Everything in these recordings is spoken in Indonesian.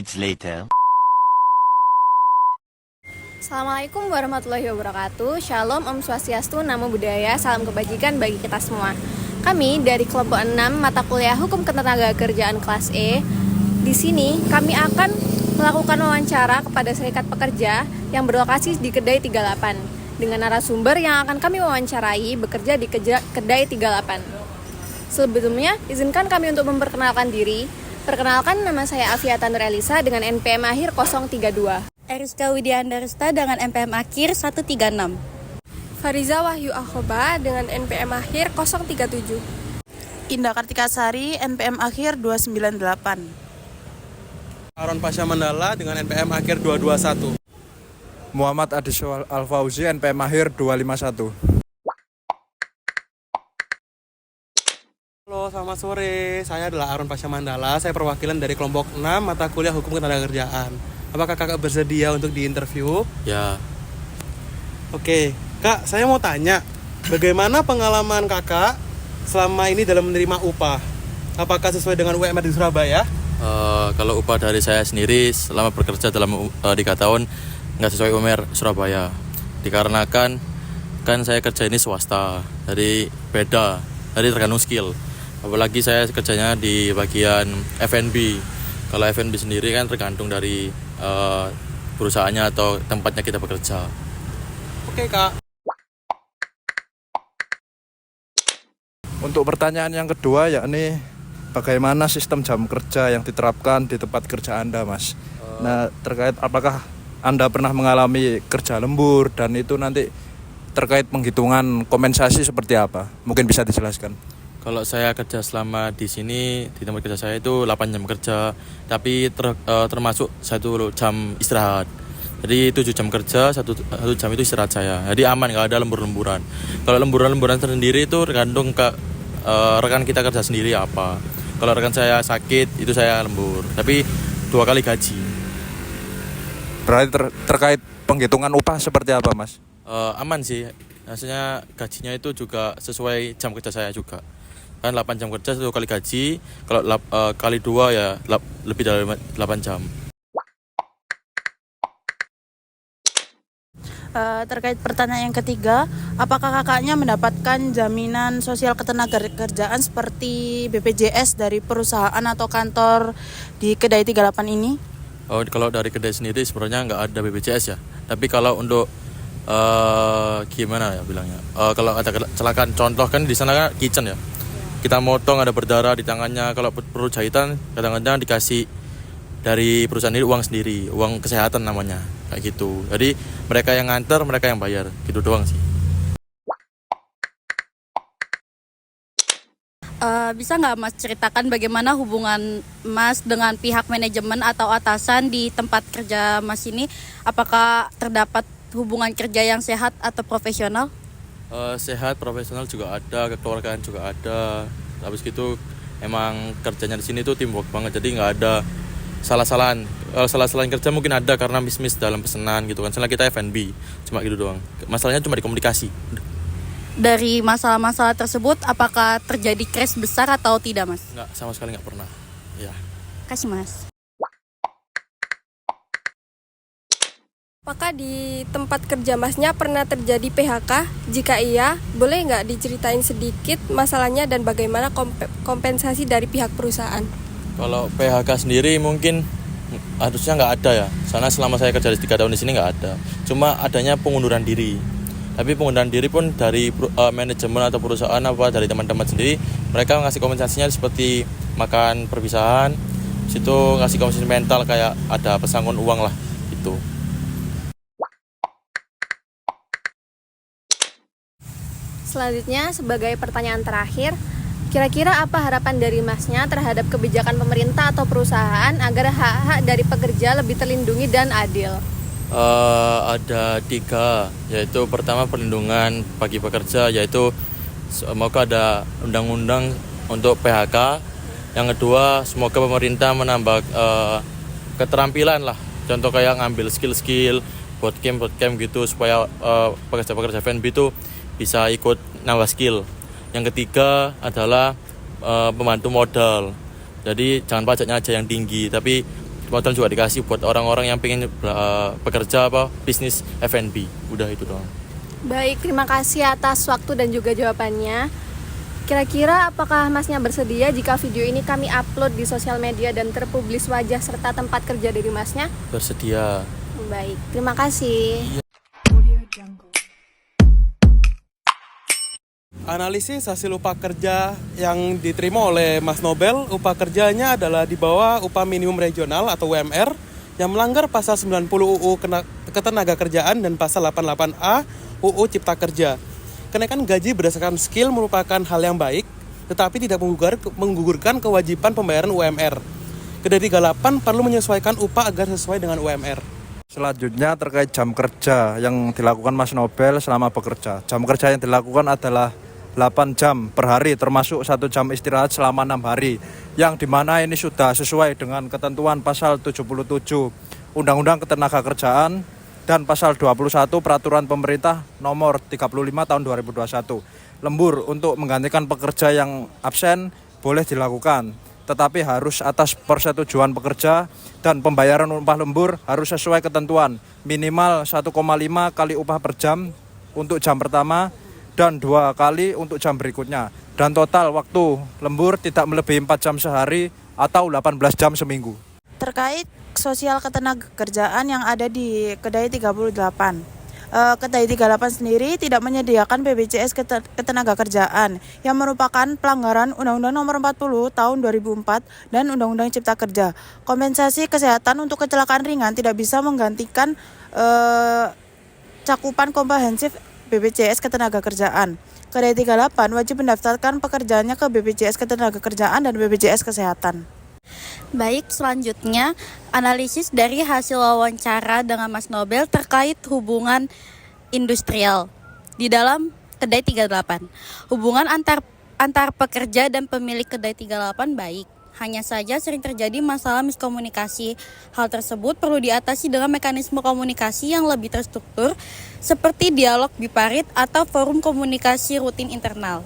minutes later. Assalamualaikum warahmatullahi wabarakatuh. Shalom, Om Swastiastu, Namo Buddhaya, salam kebajikan bagi kita semua. Kami dari kelompok 6 mata kuliah Hukum Ketenagakerjaan kelas E. Di sini kami akan melakukan wawancara kepada serikat pekerja yang berlokasi di Kedai 38 dengan narasumber yang akan kami wawancarai bekerja di Kedai 38. Sebelumnya, izinkan kami untuk memperkenalkan diri. Perkenalkan, nama saya Afiata Nur Elisa dengan NPM akhir 032. Eriska Widiandarista dengan NPM akhir 136. Fariza Wahyu Akhoba dengan NPM akhir 037. Indah Kartika Sari, NPM akhir 298. Aron Pasha Mandala dengan NPM akhir 221. Muhammad Adiswal Al-Fauzi, NPM akhir 251. Halo, selamat sore. Saya adalah Aron Pasha Mandala. Saya perwakilan dari kelompok 6 mata kuliah Hukum Ketenagakerjaan. Apakah kakak bersedia untuk diinterview? Ya. Oke, kak, saya mau tanya, bagaimana pengalaman kakak selama ini dalam menerima upah? Apakah sesuai dengan UMR di Surabaya? Kalau upah dari saya sendiri selama bekerja dalam 3 tahun nggak sesuai UMR Surabaya. Dikarenakan kan saya kerja ini swasta, jadi beda, jadi tergantung skill. Apalagi saya kerjanya di bagian F&B. Kalau F&B sendiri kan tergantung dari perusahaannya atau tempatnya kita bekerja. Oke, kak. Untuk pertanyaan yang kedua, yakni bagaimana sistem jam kerja yang diterapkan di tempat kerja Anda, Mas? Nah, terkait apakah Anda pernah mengalami kerja lembur dan itu nanti terkait penghitungan kompensasi seperti apa? Mungkin bisa dijelaskan. Kalau saya kerja selama di sini, di tempat kerja saya itu 8 jam kerja, tapi termasuk 1 jam istirahat. Jadi 7 jam kerja, 1 jam itu istirahat saya. Jadi aman, nggak ada lembur-lemburan. Kalau lemburan-lemburan sendiri itu tergantung ke rekan kita kerja sendiri apa. Kalau rekan saya sakit, itu saya lembur. Tapi 2 kali gaji. Berarti terkait penghitungan upah seperti apa, Mas? Aman sih. Maksudnya gajinya itu juga sesuai jam kerja saya juga. Kan 8 jam kerja 1 kali gaji. Kalau kali 2 ya lebih dari 8 jam. Terkait pertanyaan yang ketiga, apakah kakaknya mendapatkan jaminan sosial ketenagakerjaan seperti BPJS dari perusahaan atau kantor di Kedai 38 ini? Kalau dari kedai sendiri sebenarnya nggak ada BPJS ya. Tapi kalau untuk gimana ya bilangnya? Kalau ada kecelakaan, contoh kan di sana kan kitchen ya. Kita motong ada berdarah di tangannya. Kalau perlu jahitan, kadang-kadang dikasih dari perusahaan ini uang sendiri, uang kesehatan namanya, kayak gitu. Jadi mereka yang nganter, mereka yang bayar, gitu doang sih. Bisa nggak Mas ceritakan bagaimana hubungan Mas dengan pihak manajemen atau atasan di tempat kerja Mas ini? Apakah terdapat hubungan kerja yang sehat atau profesional? Sehat, profesional juga ada, kekeluargaan juga ada. Habis gitu emang kerjanya di sini tuh teamwork banget, jadi nggak ada salah-salahan. Kalau salah-salahan kerja mungkin ada karena miss dalam pesanan gitu kan. Soalnya kita F&B, cuma gitu doang. Masalahnya cuma di komunikasi. Dari masalah-masalah tersebut, apakah terjadi crash besar atau tidak, Mas? Nggak, sama sekali nggak pernah. Ya. Kasih, Mas. Apakah di tempat kerja Masnya pernah terjadi PHK? Jika iya, boleh nggak diceritain sedikit masalahnya dan bagaimana kompensasi dari pihak perusahaan? Kalau PHK sendiri mungkin harusnya nggak ada ya. Karena selama saya kerja di 3 tahun di sini nggak ada. Cuma adanya pengunduran diri. Tapi pengunduran diri pun dari manajemen atau perusahaan apa dari teman-teman sendiri, mereka ngasih kompensasinya seperti makan perpisahan, situ ngasih kompensasi mental kayak ada pesangon uang lah gitu. Selanjutnya, sebagai pertanyaan terakhir, kira-kira apa harapan dari Masnya terhadap kebijakan pemerintah atau perusahaan agar hak-hak dari pekerja lebih terlindungi dan adil? Ada 3, yaitu pertama perlindungan bagi pekerja, yaitu semoga ada undang-undang untuk PHK. Yang kedua, semoga pemerintah menambah keterampilan lah, contoh kayak ngambil skill-skill, bootcamp gitu, supaya pekerja-pekerja F&B itu bisa ikut nambah skill. Yang ketiga adalah pembantu modal. Jadi jangan pajaknya aja yang tinggi, tapi modal juga dikasih buat orang-orang yang pengen bekerja bisnis F&B. Udah itu doang. Baik, terima kasih atas waktu dan juga jawabannya. Kira-kira apakah Masnya bersedia jika video ini kami upload di sosial media dan terpublis wajah serta tempat kerja dari Masnya? Bersedia. Baik, terima kasih. Analisis hasil upah kerja yang diterima oleh Mas Nobel, upah kerjanya adalah di bawah upah minimum regional atau UMR yang melanggar pasal 90 UU Ketenagakerjaan dan pasal 88A UU Cipta Kerja. Kenaikan gaji berdasarkan skill merupakan hal yang baik, tetapi tidak menggugurkan kewajiban pembayaran UMR. Kedai 38 perlu menyesuaikan upah agar sesuai dengan UMR. Selanjutnya terkait jam kerja yang dilakukan Mas Nobel selama bekerja. Jam kerja yang dilakukan adalah 8 jam per hari termasuk 1 jam istirahat selama 6 hari. Yang dimana ini sudah sesuai dengan ketentuan pasal 77 Undang-Undang Ketenagakerjaan dan pasal 21 Peraturan Pemerintah nomor 35 tahun 2021. Lembur untuk menggantikan pekerja yang absen boleh dilakukan, tetapi harus atas persetujuan pekerja dan pembayaran upah lembur harus sesuai ketentuan minimal 1,5 kali upah per jam untuk jam pertama dan 2 kali untuk jam berikutnya. Dan total waktu lembur tidak melebihi 4 jam sehari atau 18 jam seminggu. Terkait sosial ketenagakerjaan yang ada di Kedai 38. Kedai 38 sendiri tidak menyediakan BPJS Ketenagakerjaan yang merupakan pelanggaran Undang-Undang Nomor 40 Tahun 2004 dan Undang-Undang Cipta Kerja. Kompensasi kesehatan untuk kecelakaan ringan tidak bisa menggantikan cakupan komprehensif BPJS Ketenagakerjaan. Kedai 38 wajib mendaftarkan pekerjaannya ke BPJS Ketenagakerjaan dan BPJS Kesehatan. Baik, selanjutnya analisis dari hasil wawancara dengan Mas Nobel terkait hubungan industrial di dalam Kedai 38. Hubungan antar pekerja dan pemilik Kedai 38 baik. Hanya saja sering terjadi masalah miskomunikasi. Hal tersebut perlu diatasi dengan mekanisme komunikasi yang lebih terstruktur seperti dialog biparit atau forum komunikasi rutin internal.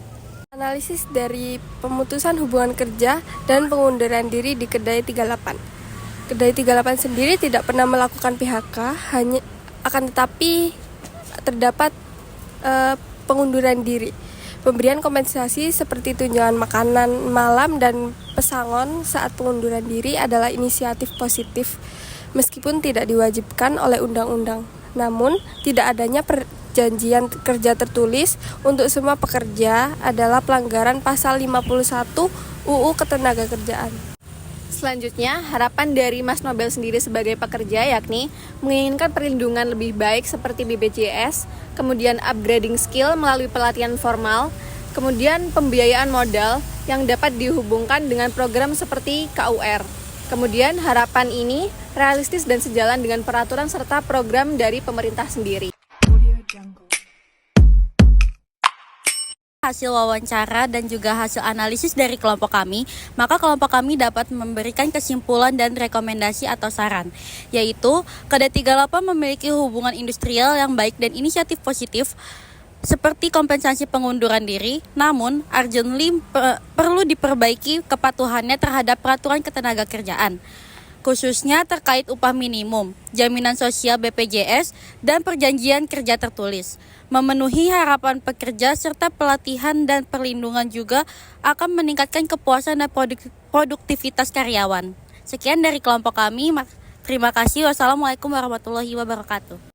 Analisis dari pemutusan hubungan kerja dan pengunduran diri di Kedai 38. Kedai 38 sendiri tidak pernah melakukan PHK, akan tetapi terdapat pengunduran diri. Pemberian kompensasi seperti tunjangan makanan malam dan pesangon saat pengunduran diri adalah inisiatif positif meskipun tidak diwajibkan oleh undang-undang. Namun, tidak adanya perjanjian kerja tertulis untuk semua pekerja adalah pelanggaran pasal 51 UU Ketenagakerjaan. Selanjutnya, harapan dari Mas Nobel sendiri sebagai pekerja yakni menginginkan perlindungan lebih baik seperti BPJS, kemudian upgrading skill melalui pelatihan formal, kemudian pembiayaan modal yang dapat dihubungkan dengan program seperti KUR. Kemudian harapan ini realistis dan sejalan dengan peraturan serta program dari pemerintah sendiri. Hasil wawancara dan juga hasil analisis dari kelompok kami, maka kelompok kami dapat memberikan kesimpulan dan rekomendasi atau saran, yaitu Kedai 38 memiliki hubungan industrial yang baik dan inisiatif positif seperti kompensasi pengunduran diri, namun urgently perlu diperbaiki kepatuhannya terhadap peraturan ketenagakerjaan, khususnya terkait upah minimum, jaminan sosial BPJS, dan perjanjian kerja tertulis. Memenuhi harapan pekerja serta pelatihan dan perlindungan juga akan meningkatkan kepuasan dan produktivitas karyawan. Sekian dari kelompok kami. Terima kasih. Wassalamualaikum warahmatullahi wabarakatuh.